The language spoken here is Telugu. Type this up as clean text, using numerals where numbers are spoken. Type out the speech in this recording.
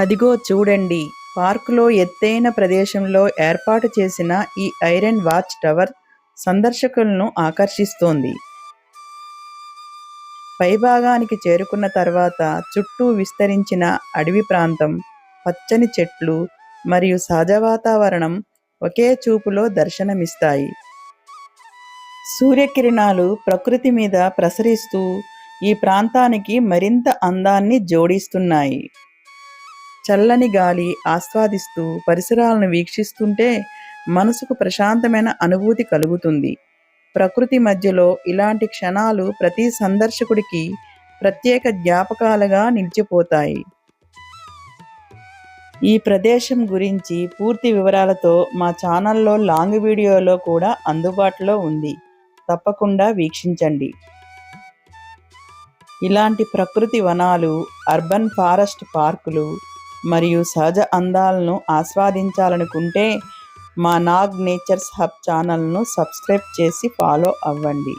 అదిగో చూడండి, పార్కులో ఎత్తైన ప్రదేశంలో ఏర్పాటు చేసిన ఈ ఐరన్ వాచ్ టవర్ సందర్శకులను ఆకర్షిస్తోంది. పైభాగానికి చేరుకున్న తర్వాత చుట్టూ విస్తరించిన అడవి ప్రాంతం, పచ్చని చెట్లు మరియు సహజ వాతావరణం ఒకే చూపులో దర్శనమిస్తాయి. సూర్యకిరణాలు ప్రకృతి మీద ప్రసరిస్తూ ఈ ప్రాంతానికి మరింత అందాన్ని జోడిస్తున్నాయి. చల్లని గాలి ఆస్వాదిస్తూ పరిసరాలను వీక్షిస్తుంటే మనసుకు ప్రశాంతమైన అనుభూతి కలుగుతుంది. ప్రకృతి మధ్యలో ఇలాంటి క్షణాలు ప్రతి సందర్శకుడికి ప్రత్యేక జ్ఞాపకాలుగా నిలిచిపోతాయి. ఈ ప్రదేశం గురించి పూర్తి వివరాలతో మా ఛానల్లో లాంగ్ వీడియోలో కూడా అందుబాటులో ఉంది. తప్పకుండా వీక్షించండి. ఇలాంటి ప్రకృతి వనాలు, అర్బన్ ఫారెస్ట్ పార్కులు మరియు సహజ అందాలను ఆస్వాదించాలనుకుంటే మా నాగ్ నేచర్స్ హబ్ ఛానల్ను సబ్స్క్రైబ్ చేసి ఫాలో అవ్వండి.